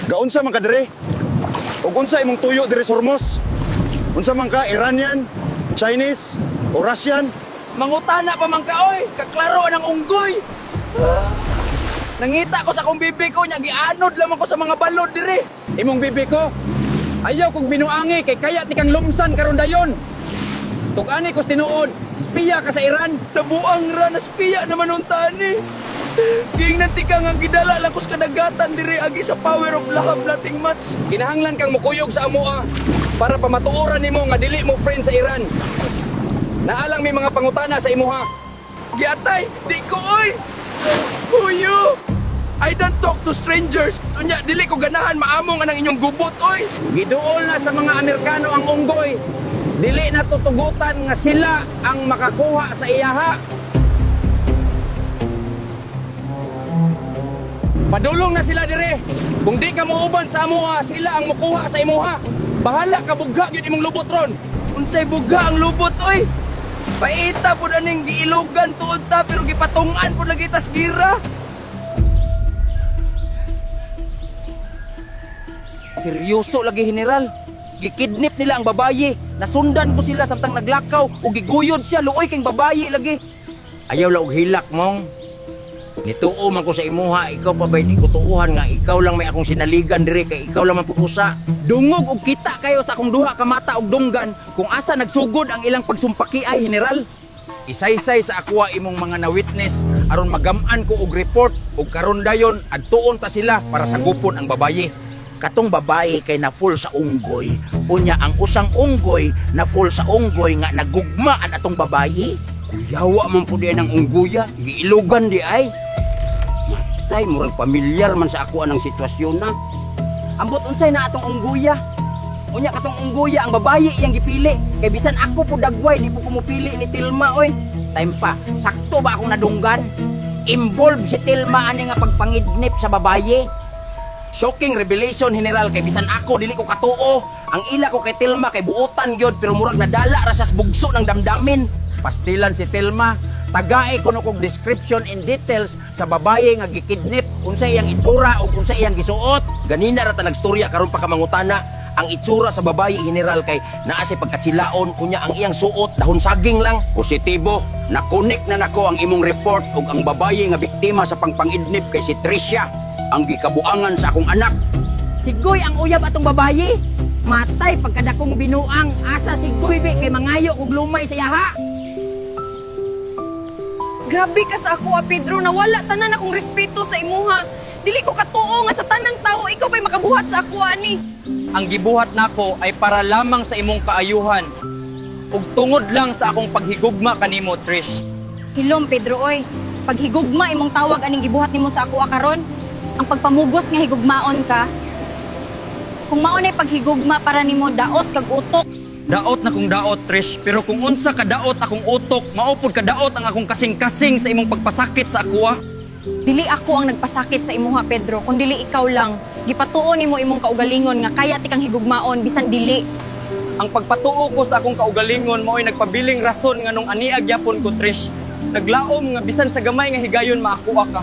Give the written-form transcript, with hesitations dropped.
Gaunsa man ka dire? Ug unsa imong tuyo dire sa Hormuz? Unsa man ka, Iranian, Chinese, o Russian? Mangutana pa man ka, oy! Kaklaro ng unggoy! Nangita ko sa akong bibi ko, niya gianod lamang ko sa mga balod dire. Imong bibi ko, ayaw kong binuangi kay kaya ti kang lumsan karon dayon. Tugani ko tinuod, espiya ka sa Iran. Nabuang ra na spiya naman untaan ni. Giingnan ti ka nga gidala lang ko sa kadagatan dire agi sa power of lahab nating match. Kinahanglan kang mukuyog sa amoa para pamatuoran nimo nga dili mo friend sa Iran. Naalang may mga pangutana sa imuha. Giatay, di ko oy! Huyo! I don't talk to strangers. Unya, dili ko ganahan maamong anang inyong gubot, oy! Giduol na sa mga Amerikano ang unggoy. Dili na tutugutan nga sila ang makakuha sa iyaha. Padulong na sila dire. Kung di ka muuban sa amuha, sila ang mukuha sa imuha. Bahala ka bugha gyud imong lubot ron. Unsay buga ang lubot, oy! Paita po na ning giilugan tuod ta, pero gipatungan po lagi tas gira. Seryoso lagi, General. Gikidnip nila ang babayi. Nasundan ko sila samtang naglakaw o giguyod siya. Luoy kang babayi lagi. Ayaw la og hilak mong. Nituo man ko sa imuha, ikaw pa ba'y di ko tuuhan nga ikaw lang may akong sinaligan dire kay ikaw lang man pupusa. Dungog og kita kayo sa akong duha ka mata og dunggan kung asa nagsugod ang ilang pagsumpaki ay, General. Isaysay sa akwa imong mga na-witness aron magaman ko og report ug karon dayon adtuon ta sila para sagupon ang babayi. Katong babae kay na full sa unggoy. Unya ang usang unggoy na full sa unggoy nga nagugmaan atong babayi. Yawa man po diyan ang ungguya, giilugan di ay. Matay, murag pamilyar man sa ako anang sitwasyon na. Ambot unsay na atong ungguya. Unya katong ungguya ang babayi iyang gipili. Kay bisan ako po dagway di po ko mupili ni Tilma, oy. Time pa, sakto ba akong nadunggan? Involved si Tilma ani nga pagpangidnip sa babayi. Shocking revelation, General, kay bisan ako dili ko katuo. Ang ila ko kay Tilma kay buotan gyud pero murag nadala ra sa bugso ng damdamin. Pastilan si Telma, tagae kuno kog description in details sa babaye nga gikidnip, unsay iyang itsura ug unsay iyang gisuot. Ganina ra ta nagstorya karon pa ka mangutana. Ang itsura sa babayi, General, kay naa say pagkatsilaon unya ang iyang suot dahon saging lang. Positibo, nakunik na nako ang imong report ug ang babaye nga biktima sa pangpangidnip kay si Tricia, ang gikabuangan sa akong anak. Sigoy ang uyab atong babayi. Matay pagkadakong binuang asa sigoy be kay mangayo ug lumay sa yaha. Grabe ka sa ako, Pedro, na wala tanan akong respeto sa imuha. Dili ko katuo nga sa tanang tao, ikaw pa'y makabuhat sa ako, ani. Ang gibuhat nako ay para lamang sa imong kaayuhan. Ug tungod lang sa akong paghigugma kanimo, Trish. Hilom, Pedro, oy. Paghigugma imong tawag aning gibuhat nimo sa ako karon. Ang pagpamugos nga higugmaon ka. Kung maunay paghigugma para nimo daot kag utok. Daot na kong daot, Trish. Pero kung unsa ka daot akong utok, maupod ka daot ang akong kasing-kasing sa imong pagpasakit sa ako, Dili ako ang nagpasakit sa imuha, Pedro, kung dili ikaw lang. Gipatuo nimo imong kaugalingon nga kaya ti kang higugmaon bisan dili. Ang pagpatuo ko sa akong kaugalingon mao'y nagpabiling rason nga nung aniag yapon ko, Trish. Naglaom nga bisan sa gamay nga higayon maakuha ka.